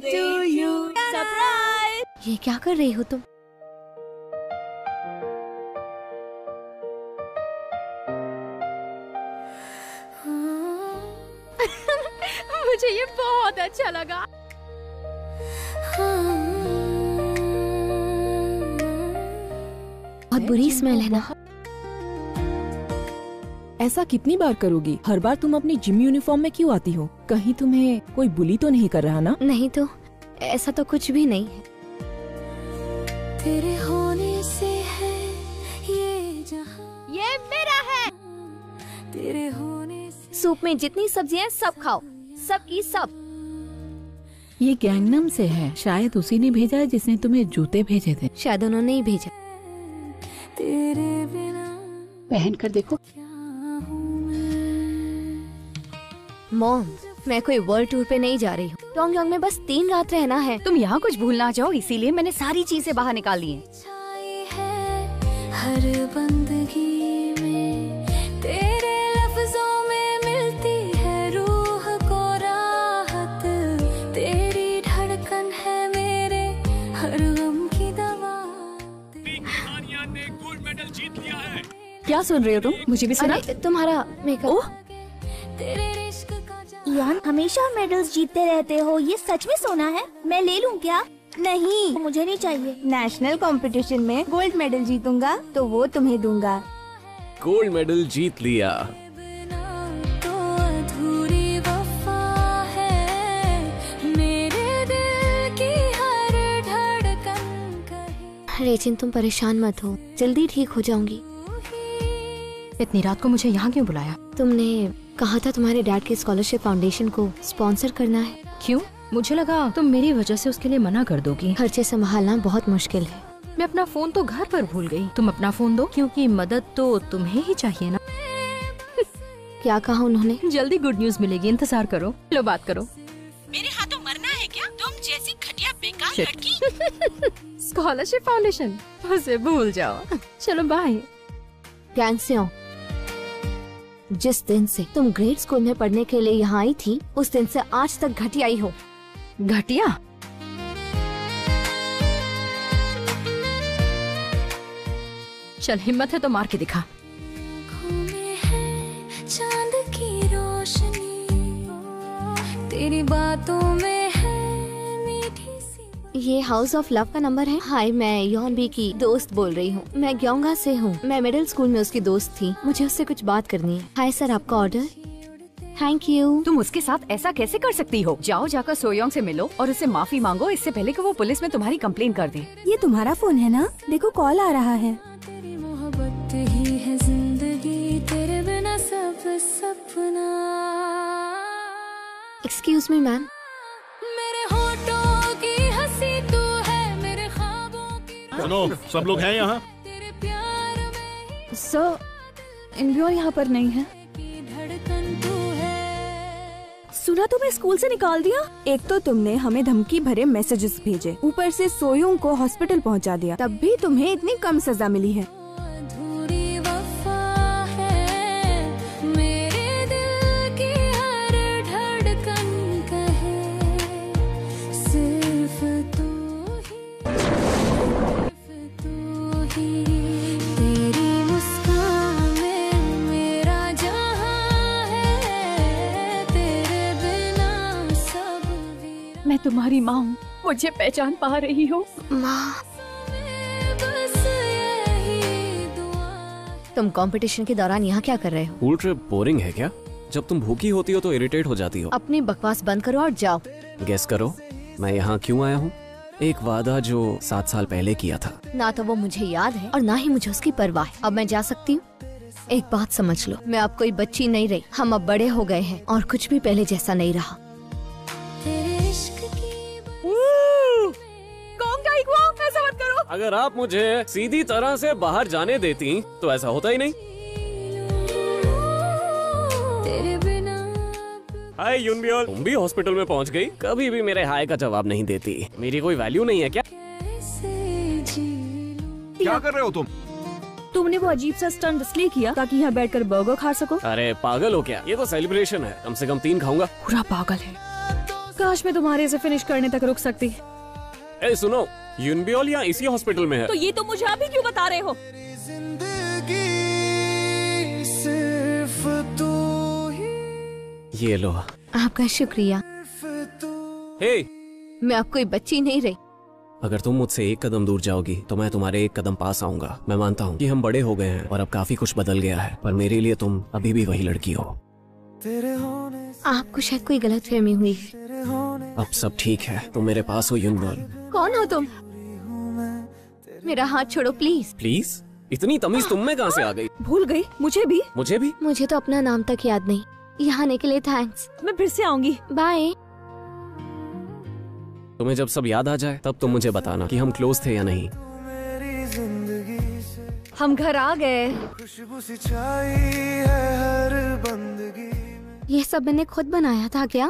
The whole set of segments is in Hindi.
to you. Surprise! ये क्या कर रही हो तुम? मुझे ये बहुत अच्छा लगा। बहुत बुरी स्मेल है ना? ऐसा कितनी बार करोगी? हर बार तुम अपनी जिम यूनिफॉर्म में क्यों आती हो? कहीं तुम्हें कोई बुली तो नहीं कर रहा ना? नहीं तो, ऐसा तो कुछ भी नहीं है। तेरे होने से है ये जहां, ये मेरा है। तेरे होने से सूप में जितनी सब्जियां सब खाओ, सब की सब। ये गैंगनम से है, शायद उसी ने भेजा है जिसने तुम्हें जूते भेजे थे। शायद उन्होंने ही भेजा। तेरे बिना पहन कर देखो। मॉम, मैं कोई वर्ल्ड टूर पे नहीं जा रही हूँ। टोंगयांग में बस 3 रात रहना है। तुम यहाँ कुछ भूल ना जाओ, इसीलिए मैंने सारी चीजें बाहर निकाल ली हैं। छाई है हर बंदगी में, तेरे लफ्जों में मिलती है रूह को राहत, तेरी धड़कन है मेरे हर गम की दवा। ने गोल्ड मेडल जीत लिया है। क्या सुन रहे हो तुम? मुझे भी सुना। अरे तुम्हारा मेकअप। तेरे इश्क का यान हमेशा मेडल्स जीतते रहते हो, ये सच में सोना है? मैं ले लूं क्या? नहीं, मुझे नहीं चाहिए। नेशनल कंपटीशन में गोल्ड मेडल जीतूंगा तो वो तुम्हें दूंगा। गोल्ड मेडल जीत लिया। बिना तो अधूरी वफा है, मेरे दिल की हर धड़कन कहे। रेजिन, तुम परेशान मत हो, जल्दी ठीक हो जाऊंगी। इतनी रात को मुझे यहाँ क्यों बुलाया? तुमने कहा था तुम्हारे डैड के स्कॉलरशिप फाउंडेशन को स्पॉन्सर करना है। क्यों? मुझे लगा तुम मेरी वजह से उसके लिए मना कर दोगी। खर्चे संभालना बहुत मुश्किल है। मैं अपना फोन तो घर पर भूल गई। तुम अपना फोन दो, क्योंकि मदद तो तुम्हें ही चाहिए ना। क्या कहा उन्होंने? जल्दी गुड न्यूज मिलेगी, इंतजार करो। लो बात करो। मेरे हाथों मरना है क्या? तुम जैसी घटिया बेकार लड़की। स्कॉलरशिप फाउंडेशन, उसे भूल जाओ। चलो बाय। ध्यान से आओ। जिस दिन से तुम ग्रेड स्कूल में पढ़ने के लिए यहाँ आई थी, उस दिन से आज तक घटिया ही हो। घटिया? चल, हिम्मत है तो मार के दिखा। में है चांद की रोशनी, तेरी बातों में है मीठी सी। ये हाउस ऑफ लव का नंबर है। हाय, मैं योनबी की दोस्त बोल रही हूँ। मैं ग्योंगा से हूँ। मैं मिडिल स्कूल में उसकी दोस्त थी। मुझे उससे कुछ बात करनी है। हाय सर, आपका ऑर्डर। Thank you. तुम उसके साथ ऐसा कैसे कर सकती हो? जाओ, जाकर सोयोंग से मिलो और उससे माफी मांगो, इससे पहले कि वो पुलिस में तुम्हारी कंप्लेन कर दे। ये तुम्हारा फोन है ना? देखो कॉल आ रहा है। तेरी मोहब्बत ही है जिंदगी, तेरे बिना सब सपना। Excuse me ma'am. मेरे होठों की हंसी तू है, मेरे ख्वाबों की। सुनो, सब लोग हैं यहाँ? तेरे प्यार में सर, इनवियोर यहाँ पर नहीं है। की धड़कन तू है। सुना तुम्हें स्कूल से निकाल दिया? एक तो तुमने हमें धमकी भरे मैसेजेस भेजे, ऊपर से सोयोंग को हॉस्पिटल पहुंचा दिया, तब भी तुम्हें इतनी कम सजा मिली है। अधूरी वफा है, मेरे दिल की हर धड़कन कहे सिर्फ तू ही, तेरी मुस्कान में मेरा जहां है, तेरे बिना सब भी। मैं तुम्हारी माँ हूँ, मुझे पहचान पा रही हो? माँ, बस यही दुआ। तुम कंपटीशन के दौरान यहाँ क्या कर रहे हो? स्कूल ट्रिप बोरिंग है क्या? जब तुम भूखी होती हो तो इरिटेट हो जाती हो। अपनी बकवास बंद करो और जाओ। गेस करो मैं यहाँ क्यों आया हूँ? एक वादा जो 7 साल पहले किया था। ना तो वो मुझे याद है और ना ही मुझे उसकी परवाह है। अब मैं जा सकती हूँ? एक बात समझ लो, मैं अब कोई बच्ची नहीं रही। हम अब बड़े हो गए हैं और कुछ भी पहले जैसा नहीं रहा। तेरे इश्क की ऐसा मत करो। अगर आप मुझे सीधी तरह से बाहर जाने देती तो ऐसा होता ही नहीं। तेरे बिना हाय यूनबियोल, तुम भी हॉस्पिटल में पहुंच गई। कभी भी मेरे हाय का जवाब नहीं देती। मेरी कोई वैल्यू नहीं है क्या? कैसे जी। क्या कर रहे हो तुम? तुमने वो अजीब सा स्टंट इसलिए किया ताकि यहाँ बैठकर बर्गर खा सको? अरे पागल हो क्या? ये तो सेलिब्रेशन है, कम से कम 3 खाऊंगा। पूरा पागल है। काश मैं तुम्हारे से फिनिश करने तक रुक सकती। ए सुनो, यूनबियोल यहाँ इसी हॉस्पिटल में है। तो ये तो मुझे अभी क्यों बता रहे हो? ये लो। आपका शुक्रिया। हे, मैं अब कोई बच्ची नहीं रही। अगर तुम मुझसे एक कदम दूर जाओगी तो मैं तुम्हारे एक कदम पास आऊंगा। मैं मानता हूँ कि हम बड़े हो गए हैं और अब काफी कुछ बदल गया है, पर मेरे लिए तुम अभी भी वही लड़की हो। आपको शायद कोई गलतफहमी हुई है। अब सब ठीक है, तुम मेरे पास हो यूनबियोल। कौन हो तुम? मेरा हाथ छोड़ो प्लीज। प्लीज? इतनी तमीज तुम में कहाँ से आ गई? भूल गई? मुझे भी। मुझे भी? मुझे तो अपना नाम तक याद नहीं। यहाँ आने के लिए थैंक्स। मैं फिर से आऊंगी। बाय। तुम्हें जब सब याद आ जाए तब तुम मुझे बताना कि हम क्लोज थे या नहीं। हम घर आ गए। ये सब मैंने खुद बनाया था क्या?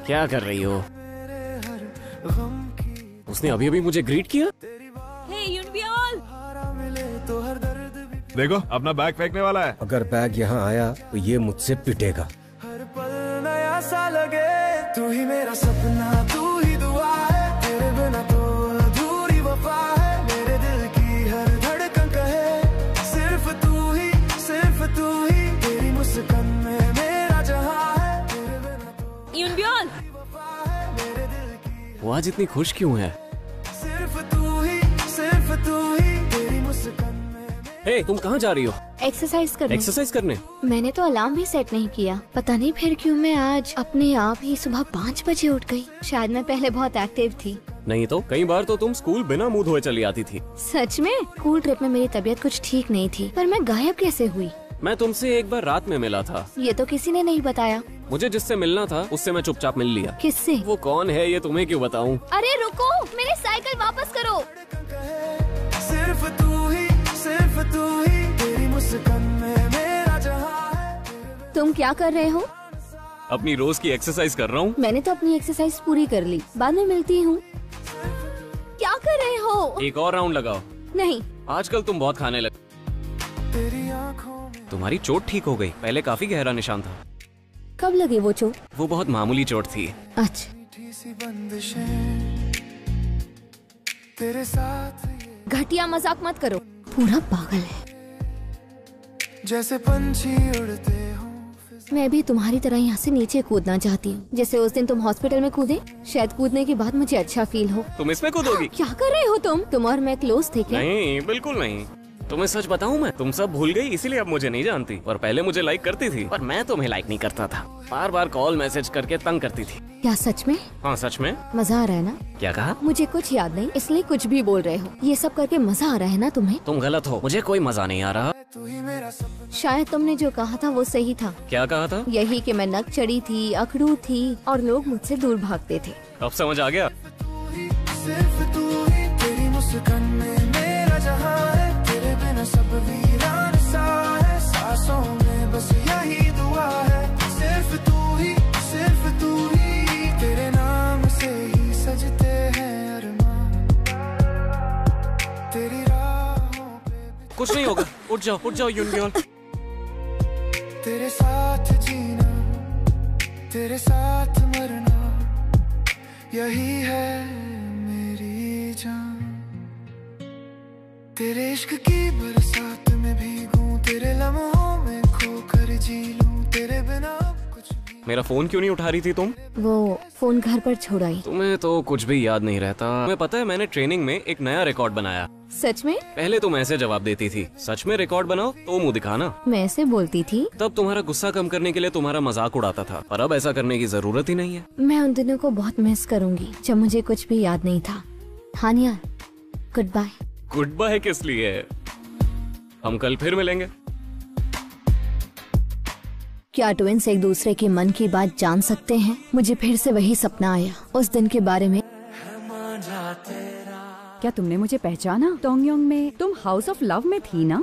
क्या कर रही हो? उसने अभी अभी मुझे ग्रीट किया। हे यूनबियोल। देखो अपना बैग फेंकने वाला है। अगर बैग यहाँ आया तो ये मुझसे पिटेगा। हर पल नया सा लगे, तू ही मेरा सपना, तू ही दुआ है, तेरे बिना तो अधूरी वफा है। मेरे दिल की हर धड़कन कहे सिर्फ तू ही, तेरी मुस्कान में मेरा जहां है। तेरे बिना तो यूनबियोल। मेरे दिल की वो आज इतनी खुश क्यों है? सिर्फ तू ही, तेरी मुस्कान। हे, तुम कहाँ जा रही हो? एक्सरसाइज करने। एक्सरसाइज करने? मैंने तो अलार्म भी सेट नहीं किया। पता नहीं फिर क्यों मैं आज अपने आप ही सुबह 5 बजे उठ गई। शायद मैं पहले बहुत एक्टिव थी। नहीं तो कई बार तो तुम स्कूल बिना मुंह धोए चली आती थी। सच में? स्कूल ट्रिप में मेरी तबीयत कुछ ठीक नहीं थी, पर मैं गायब कैसे हुई? मैं तुमसे एक बार रात में मिला था। ये तो किसी ने नहीं बताया। मुझे जिससे मिलना था उससे मैं चुपचाप मिल लिया। किससे? वो कौन है ये तुम्हें क्यों बताऊं? अरे रुको, मेरी साइकिल वापस करो। सिर्फ तू ही, तेरी मुस्कान में मेरा जहां है। तुम क्या कर रहे हो? अपनी रोज की एक्सरसाइज कर रहा हूँ। मैंने तो अपनी एक्सरसाइज पूरी कर ली, बाद में मिलती हूँ। क्या कर रहे हो? एक और राउंड लगाओ। नहीं। आजकल तुम बहुत खाने लगे। तुम्हारी चोट ठीक हो गई, पहले काफी गहरा निशान था। कब लगी वो चोट? वो बहुत मामूली चोट थी। अच्छा। तेरे साथ घटिया मजाक मत करो, पूरा पागल है। जैसे पंछी उड़ते हो। मैं भी तुम्हारी तरह यहाँ से नीचे कूदना चाहती हूँ, जैसे उस दिन तुम हॉस्पिटल में कूदे। शायद कूदने के बाद मुझे अच्छा फील हो। तुम इसमें कूदोगी? क्या कर रहे हो तुम और मैं क्लोज थे क्या? नहीं, बिल्कुल नहीं। तुम्हें सच बताऊं, मैं तुम सब भूल गई, इसीलिए अब मुझे नहीं जानती। और पहले मुझे लाइक करती थी, पर मैं तुम्हें लाइक नहीं करता था। बार बार कॉल मैसेज करके तंग करती थी। क्या सच में? हाँ सच में। मजा आ रहा है ना? क्या कहा? मुझे कुछ याद नहीं, इसलिए कुछ भी बोल रहे हो। ये सब करके मजा आ रहा है ना तुम्हें? तुम गलत हो, मुझे कोई मजा नहीं आ रहा। शायद तुमने जो कहा था वो सही था। क्या कहा था? यही कि मैं नक चढ़ी थी, अखड़ू थी और लोग मुझसे दूर भागते थे। अब समझ आ गया। सिर्फ तू ही, तेरी मुस्कान में मेरा जहां है। तेरे बिना सब वीरान सा है, सांसों में बस यही दुआ है। सिर्फ तू ही, तेरे नाम से ही सजते हैं अरमान। तेरी राहों पे कुछ नहीं होगा, उठ जाओ यूनबियोल। तेरे साथ जीना, तेरे साथ मरना, यही है मेरी जान। तेरे इश्क की बरसात में भीगूं, तेरे लम्हों में खोकर जी लूं। तेरे बिना कुछ भी। मेरा फोन क्यों नहीं उठा रही थी तुम? वो फोन घर पर छोड़ाई। तुम्हें तो कुछ भी याद नहीं रहता। तुम्हें पता है, मैंने ट्रेनिंग में एक नया रिकॉर्ड बनाया। सच में? पहले तुम ऐसे जवाब देती थी, सच में रिकॉर्ड बनाओ तो मुंह दिखाना। मैं ऐसे बोलती थी? तब तुम्हारा गुस्सा कम करने के लिए तुम्हारा मजाक उड़ाता था, पर अब ऐसा करने की जरूरत ही नहीं है। मैं उन दिनों को बहुत मिस करूंगी जब मुझे कुछ भी याद नहीं था। हानिया, गुड बाय। गुड बाय किस लिए? हम कल फिर मिलेंगे। क्या ट्विंस एक दूसरे के मन की बात जान सकते हैं? मुझे फिर से वही सपना आया उस दिन के बारे में। क्या तुमने मुझे पहचाना? टोंगयोंग में तुम हाउस ऑफ लव में थी ना?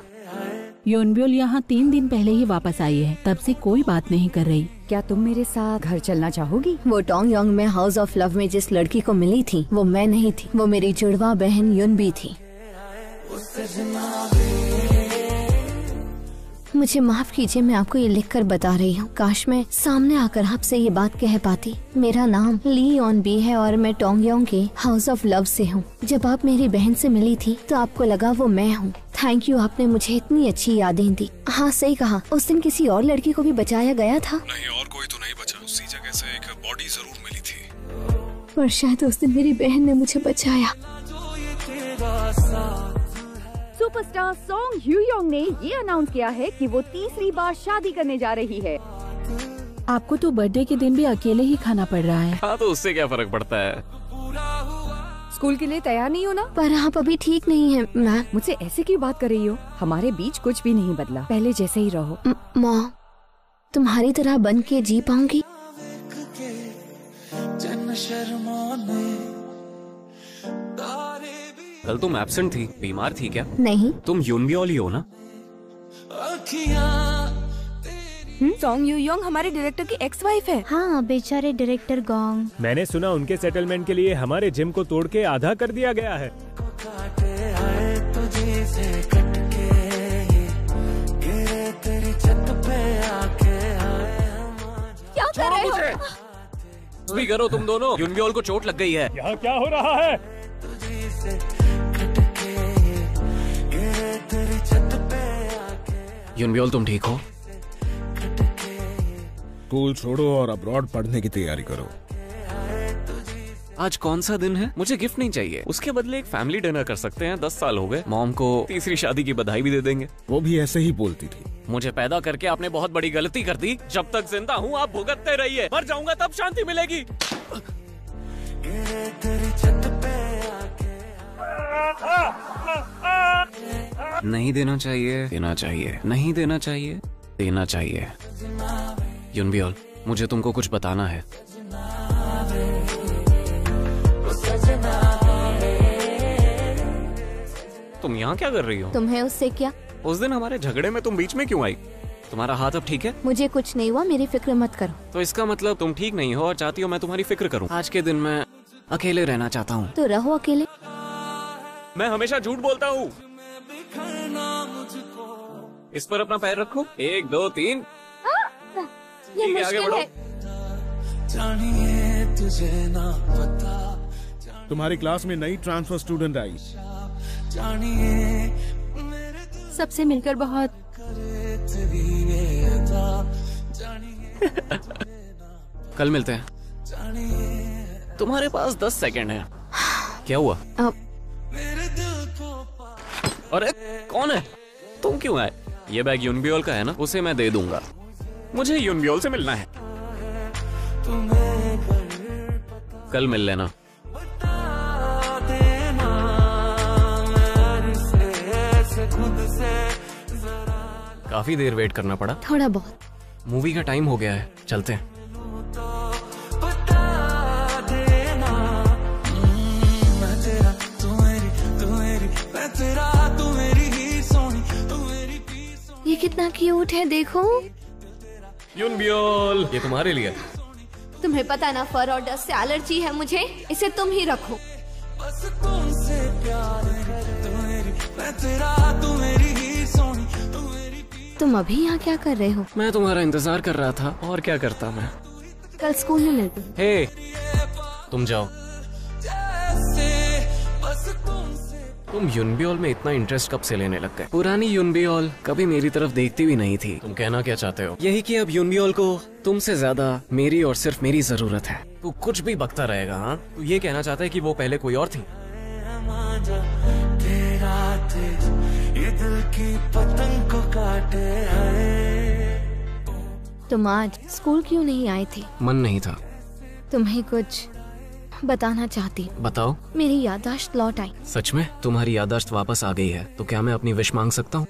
यूनबियोल यहाँ 3 दिन पहले ही वापस आई है, तब से कोई बात नहीं कर रही। क्या तुम मेरे साथ घर चलना चाहोगी? वो टोंगयोंग में हाउस ऑफ लव में जिस लड़की को मिली थी वो मैं नहीं थी, वो मेरी जुड़वा बहन यूनबी थी। मुझे माफ कीजिए, मैं आपको ये लिखकर बता रही हूँ। काश मैं सामने आकर आपसे ये बात कह पाती। मेरा नाम ली यॉन बी है और मैं टोंगयोंग के हाउस ऑफ लव से हूँ। जब आप मेरी बहन से मिली थी तो आपको लगा वो मैं हूँ। थैंक यू, आपने मुझे इतनी अच्छी यादें दी। हाँ सही कहा, उस दिन किसी और लड़की को भी बचाया गया था। नहीं, और कोई तो नहीं बचा। उसी जगह से एक बॉडी जरूर मिली थी, पर शायद उस दिन मेरी बहन ने मुझे बचाया। सुपरस्टार सॉन्ग ह्यूयोंग ने ये अनाउंस किया है कि वो तीसरी बार शादी करने जा रही है। आपको तो बर्थडे के दिन भी अकेले ही खाना पड़ रहा है। हाँ तो उससे क्या फर्क पड़ता है। स्कूल के लिए तैयार नहीं हो ना? पर आप अभी ठीक नहीं है मैम। मुझसे ऐसे क्यों बात कर रही हो? हमारे बीच कुछ भी नहीं बदला, पहले जैसे ही रहो। माँ, तुम्हारी तरह बन के जी पाऊंगी? कल तुम एब्सेंट थी, बीमार थी क्या? नहीं। तुम यूनबियोल ही हो ना? सॉन्ग ह्यूयोंग हमारे डायरेक्टर की एक्स वाइफ है। हाँ, बेचारे डायरेक्टर गोंग। मैंने सुना उनके सेटलमेंट के लिए हमारे जिम को तोड़ के आधा कर दिया गया है। क्या कर रहे हो? भी करो तुम दोनों। यूनबियोल को चोट लग गई है। यहाँ क्या हो रहा है? यूनबियोल तुम ठीक हो? स्कूल छोड़ो और अब्रॉड पढ़ने की तैयारी करो। आज कौन सा दिन है? मुझे गिफ्ट नहीं चाहिए, उसके बदले एक फैमिली डिनर कर सकते हैं। 10 साल हो गए, मॉम को तीसरी शादी की बधाई भी दे देंगे। वो भी ऐसे ही बोलती थी। मुझे पैदा करके आपने बहुत बड़ी गलती कर दी। जब तक जिंदा हूँ आप भुगतते रहिए, मर जाऊंगा तब शांति मिलेगी। नहीं देना चाहिए, देना चाहिए, नहीं देना चाहिए, देना चाहिए। यूनबियोल, मुझे तुमको कुछ बताना है। तुम यहाँ क्या कर रही हो? तुम्हें उससे क्या? उस दिन हमारे झगड़े में तुम बीच में क्यों आई? तुम्हारा हाथ अब ठीक है? मुझे कुछ नहीं हुआ, मेरी फिक्र मत करो। तो इसका मतलब तुम ठीक नहीं हो और चाहती हो मैं तुम्हारी फिक्र करूं। आज के दिन मैं अकेले रहना चाहता हूँ। तो रहो अकेले। मैं हमेशा झूठ बोलता हूँ। इस पर अपना पैर रखो। 1 2 3। ये मुश्किल है। तुझे ना पता। तुम्हारी क्लास में नई ट्रांसफर स्टूडेंट आई। सबसे मिलकर बहुत कल मिलते हैं। तुम्हारे पास 10 सेकंड है। क्या हुआ? अरे कौन है? तुम क्यों आए? ये बैग यूनबियोल का है ना? उसे मैं दे दूंगा। मुझे यूनबियोल से मिलना है। कल मिल लेना। काफी देर वेट करना पड़ा। थोड़ा बहुत। मूवी का टाइम हो गया है, चलते हैं। ये कितना क्यूट है, देखो। यूनबियोल, ये तुम्हारे लिए। तुम्हें पता ना, फर और डस्ट से एलर्जी है मुझे। इसे तुम ही रखो। बस तुमसे प्यार मैं तेरा, तू मेरी ही सोनी, तू मेरी। तुम अभी यहाँ क्या कर रहे हो? मैं तुम्हारा इंतजार कर रहा था, और क्या करता मैं। कल स्कूल में मिलते हैं। हे, तुम जाओ। तुम यूनबियोल में इतना इंटरेस्ट कब से लेने लग गए? पुरानी यूनबियोल कभी मेरी तरफ देखती भी नहीं थी। तुम कहना क्या चाहते हो? यही कि अब यूनबियोल को तुमसे ज्यादा मेरी और सिर्फ मेरी जरूरत है। तू कुछ भी बकता रहेगा। हाँ, तू ये कहना चाहता है कि वो पहले कोई और थी? ये दिल की पतंग को काटे है। तुम आज स्कूल क्यों नहीं आए थे? मन नहीं था। तुम्हें कुछ बताना चाहती। बताओ। मेरी याददाश्त लौट आई। सच में? तुम्हारी याददाश्त वापस आ गई है, तो क्या मैं अपनी विश मांग सकता हूँ?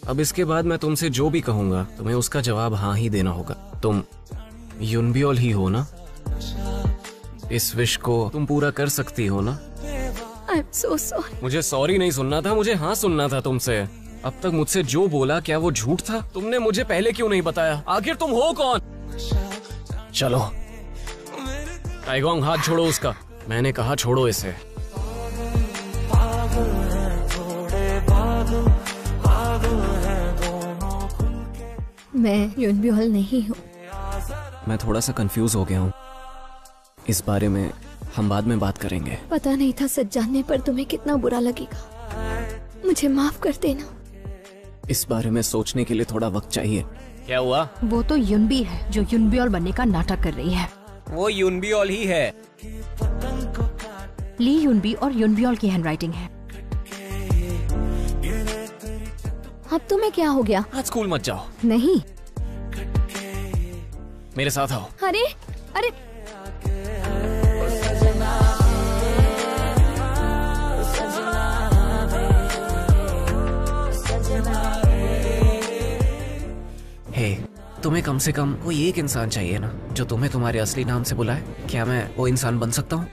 अब इसके बाद मैं तुमसे जो भी कहूँगा तुम्हें उसका जवाब हाँ ही देना होगा। तुम यूनबियोल ही हो ना? इस विश को तुम पूरा कर सकती हो ना? I'm so sorry. मुझे सॉरी नहीं सुनना था, मुझे हाँ सुनना था तुमसे। अब तक मुझसे जो बोला क्या वो झूठ था? तुमने मुझे पहले क्यों नहीं बताया? आखिर तुम हो कौन? चलो टाइगोंग, हाथ छोड़ो उसका। मैंने कहा छोड़ो इसे। मैं युनबियोल नहीं हूँ। मैं थोड़ा सा कंफ्यूज हो गया हूँ। इस बारे में हम बाद में बात करेंगे। पता नहीं था सच जानने पर तुम्हें कितना बुरा लगेगा। मुझे माफ कर देना। इस बारे में सोचने के लिए थोड़ा वक्त चाहिए। क्या हुआ? वो तो युनबी है जो युनबियोल बनने का नाटक कर रही है। वो युनबियोल ही है। ली युनबी और युनबियोल की हैंडराइटिंग है। अब तुम्हें क्या हो गया? आज स्कूल मत जाओ। नहीं। मेरे साथ आओ। अरे अरे हे, तुम्हें कम से कम कोई एक इंसान चाहिए ना जो तुम्हें तुम्हारे असली नाम से बुलाए। क्या मैं वो इंसान बन सकता हूँ?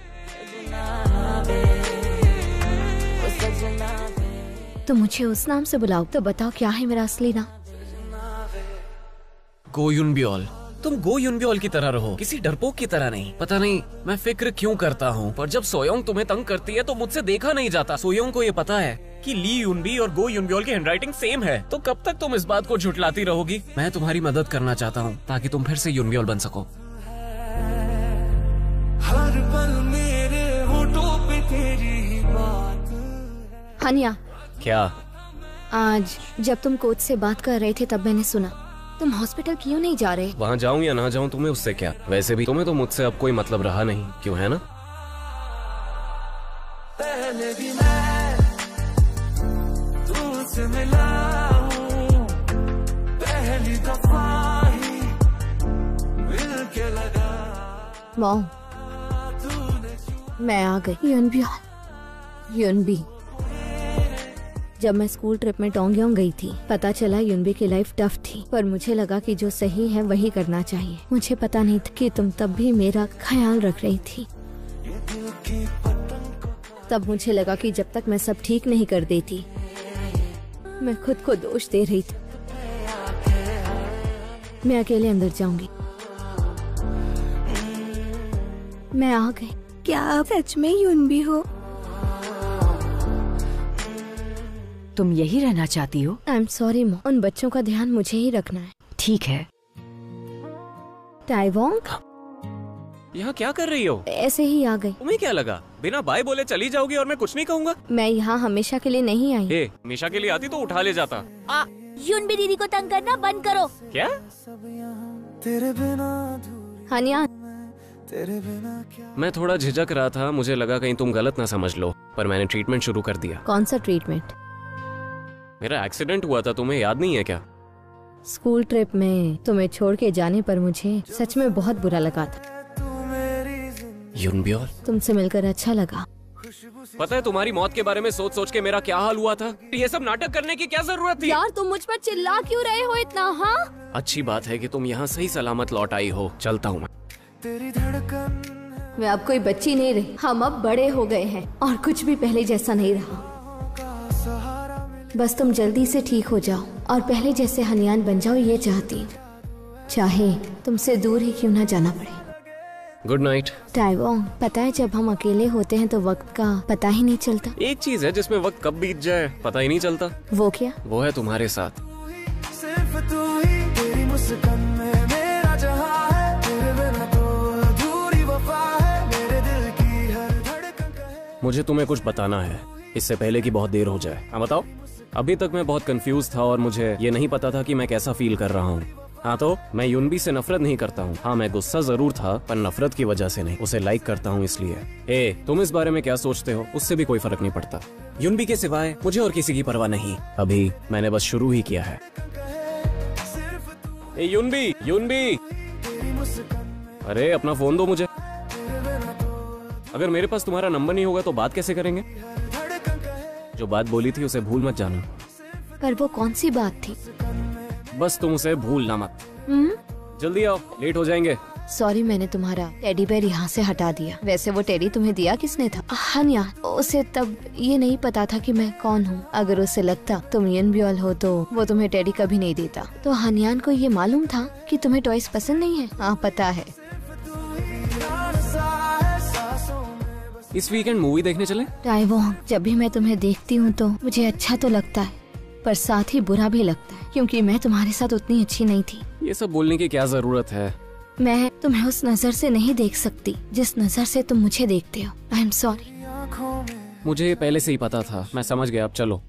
तो मुझे उस नाम से बुलाओ। तो बताओ क्या है मेरा असली नाम? गो युनबियोल। तुम गो युनबियोल की तरह रहो, किसी डरपोक की तरह नहीं। पता नहीं मैं फिक्र क्यों करता हूँ, पर जब सोयोंग तुम्हें तंग करती है तो मुझसे देखा नहीं जाता। सोयोंग को ये पता है कि ली युनबी और गो युनबियोल की हैंडराइटिंग सेम है। तो कब तक तुम इस बात को झुठलाती रहोगी? मैं तुम्हारी मदद करना चाहता हूँ ताकि तुम फिर से युनबियोल बन सको। हर पल मेरे होठों पे तेरी बात। हानिया, क्या? आज जब तुम कोच से बात कर रहे थे तब मैंने सुना तुम हॉस्पिटल क्यों नहीं जा रहे? वहाँ जाऊँ या ना जाऊँ तुम्हें उससे क्या? वैसे भी तुम्हें तो मुझसे अब कोई मतलब रहा नहीं, क्यों है ना? पहले भी मैं तुझसे मिला हूँ, पहली दफा ही मिल के लगा। मॉम, मैं आ गई। युनबी। जब मैं स्कूल ट्रिप में टोंगयोंग गई थी, पता चला युनबी की लाइफ टफ थी, पर मुझे लगा कि जो सही है वही करना चाहिए। मुझे पता नहीं था कि तुम तब भी मेरा ख्याल रख रही थी। तब मुझे लगा कि जब तक मैं सब ठीक नहीं कर देती, मैं खुद को दोष दे रही थी। मैं अकेले अंदर जाऊंगी। मैं आ गई। क्या आप सच में युनबी हो? तुम यही रहना चाहती हो? आई एम सॉरी मॉम, उन बच्चों का ध्यान मुझे ही रखना है। ठीक है। टाइवोंग, यहाँ क्या कर रही हो? ऐसे ही आ गई। तुम्हें क्या लगा बिना बाय बोले चली जाओगी और मैं कुछ नहीं कहूँगा? मैं यहाँ हमेशा के लिए नहीं आई। हमेशा के लिए आती तो उठा ले जाता। युनबी दीदी को तंग करना बंद करो। क्या? तेरे बिना हानिया, तेरे बिना क्या। मैं थोड़ा झिझक रहा था, मुझे लगा कहीं तुम गलत ना समझ लो, पर मैंने ट्रीटमेंट शुरू कर दिया। कौन सा ट्रीटमेंट? मेरा एक्सीडेंट हुआ था, तुम्हें याद नहीं है क्या? स्कूल ट्रिप में तुम्हें छोड़ के जाने पर मुझे सच में बहुत बुरा लगा था। युनबियोल, तुमसे मिलकर अच्छा लगा। पता है तुम्हारी मौत के बारे में सोच सोच के मेरा क्या हाल हुआ था? ये सब नाटक करने की क्या जरूरत थी? यार तुम मुझ पर चिल्ला क्यों रहे हो इतना? हाँ, अच्छी बात है कि तुम यहाँ सही सलामत लौट आई हो। चलता हूँ मैं। तेरी धड़कन मैं अब कोई बच्ची नहीं रही। हम अब बड़े हो गए हैं और कुछ भी पहले जैसा नहीं रहा। बस तुम जल्दी से ठीक हो जाओ और पहले जैसे हनियान बन जाओ, ये चाहती हूँ, चाहे तुमसे दूर ही क्यों ना जाना पड़े। Good night. टाइवोंग, पता है जब हम अकेले होते हैं तो वक्त का पता ही नहीं चलता। एक चीज है जिसमें वक्त कब बीत जाए पता ही नहीं चलता। वो क्या? वो है तुम्हारे साथ। सिर्फ तू ही, तेरी मुस्कान में मेरा जहां है, तेरे बिना तो अधूरी वफा है, मेरे दिल की हर धड़कन कहे। मुझे तुम्हें कुछ बताना है इससे पहले कि बहुत देर हो जाए। हाँ बताओ। अभी तक मैं बहुत कंफ्यूज था और मुझे ये नहीं पता था कि मैं कैसा फील कर रहा हूँ। हाँ तो मैं युनबी से नफरत नहीं करता हूँ। हाँ मैं गुस्सा जरूर था पर नफरत की वजह से नहीं, उसे लाइक करता हूँ इसलिए। तुम इस बारे में क्या सोचते हो उससे भी कोई फर्क नहीं पड़ता। युनबी के सिवाय मुझे और किसी की परवाह नहीं। अभी मैंने बस शुरू ही किया है। युनबी, युनबी, अरे अपना फोन दो मुझे। अगर मेरे पास तुम्हारा नंबर नहीं होगा तो बात कैसे करेंगे? जो बात बोली थी उसे भूल मत जाना। पर वो कौन सी बात थी? बस तुम उसे भूलना मत। जल्दी आओ, लेट हो जाएंगे। सॉरी, मैंने तुम्हारा टेडी बेयर यहाँ से हटा दिया। वैसे वो टेडी तुम्हें दिया किसने था? हानिया, उसे तब ये नहीं पता था कि मैं कौन हूँ। अगर उसे लगता तुम युनबियोल हो तो वो तुम्हें टेडी कभी नहीं देता। तो हानियान को ये मालूम था कि तुम्हें टॉयज पसंद नहीं है। हाँ पता है। इस वीकेंड मूवी देखने चले? टाइवोंग, जब भी मैं तुम्हें देखती हूँ तो मुझे अच्छा तो लगता है, पर साथ ही बुरा भी लगता है क्योंकि मैं तुम्हारे साथ उतनी अच्छी नहीं थी। ये सब बोलने की क्या जरूरत है? मैं तुम्हें उस नजर से नहीं देख सकती जिस नजर से तुम मुझे देखते हो। I am sorry. मुझे ये पहले से ही पता था, मैं समझ गया। अब चलो।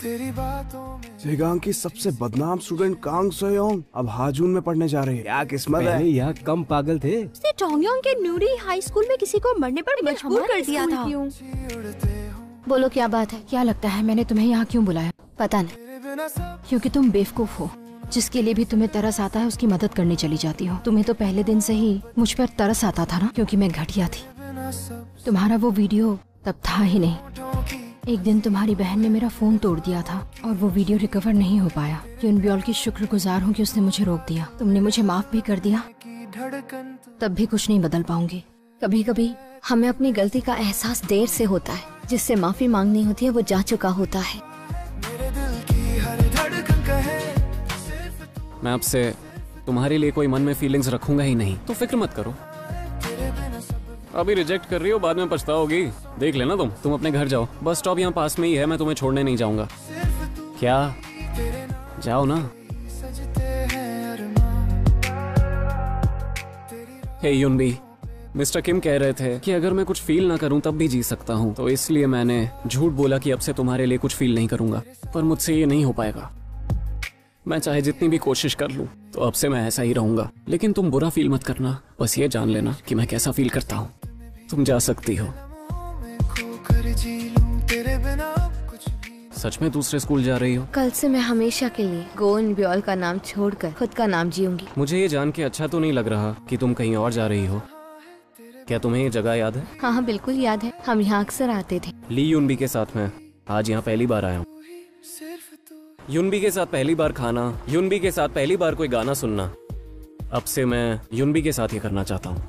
जेगांग की सबसे बदनाम स्टूडेंट कांग सोयोंग अब हाजून में पढ़ने जा रहे हैं। क्या किस्मत है। पहले यहाँ कम पागल थे। उसने टोंगयोंग के न्यूरी हाई स्कूल में किसी को मरने पर मजबूर कर दिया था। बोलो क्या बात है? क्या लगता है मैंने तुम्हें यहाँ क्यों बुलाया? पता नहीं। क्योंकि तुम बेवकूफ हो। जिसके लिए भी तुम्हें तरस आता है उसकी मदद करने चली जाती हो। तुम्हें तो पहले दिन से ही मुझ पर तरस आता था ना, क्योंकि मैं घटिया थी। तुम्हारा वो वीडियो तब था ही नहीं। एक दिन तुम्हारी बहन ने मेरा फोन तोड़ दिया था और वो वीडियो रिकवर नहीं हो पाया। यूनबियोल की शुक्रगुजार हूँ कि उसने मुझे रोक दिया। तुमने मुझे माफ भी कर दिया, तब भी कुछ नहीं बदल पाऊंगी। कभी कभी हमें अपनी गलती का एहसास देर से होता है। जिससे माफी मांगनी होती है वो जा चुका होता है। मैं आपसे तुम्हारे लिए कोई मन में फीलिंग्स रखूंगा ही नहीं, तो फिक्र मत करो। अभी रिजेक्ट कर रही हो, बाद में पछताओगी। देख लेना तुम अपने घर जाओ। बस स्टॉप यहाँ पास में ही है, मैं तुम्हें छोड़ने नहीं जाऊंगा। क्या? जाओ ना। हे युनबी, मिस्टर किम कह रहे थे कि अगर मैं कुछ फील ना करूं तब भी जी सकता हूं, तो इसलिए मैंने झूठ बोला कि अब से तुम्हारे लिए कुछ फील नहीं करूंगा। पर मुझसे ये नहीं हो पाएगा। मैं चाहे जितनी भी कोशिश कर लूं, तो अब से मैं ऐसा ही रहूंगा। लेकिन तुम बुरा फील मत करना, बस ये जान लेना कि मैं कैसा फील करता हूँ। तुम जा सकती हो। सच में दूसरे स्कूल जा रही हो? कल से मैं हमेशा के लिए गो यूनबियोल का नाम छोड़कर खुद का नाम जीऊंगी। मुझे ये जान के अच्छा तो नहीं लग रहा कि तुम कहीं और जा रही हो। क्या तुम्हें ये जगह याद है? हाँ, बिल्कुल याद है। हम यहाँ अक्सर आते थे। ली युनबी के साथ में आज यहाँ पहली बार आया हूँ। युनबी के साथ पहली बार खाना, युनबी के साथ पहली बार कोई गाना सुनना। अब से मैं युनबी के साथ ही करना चाहता हूँ।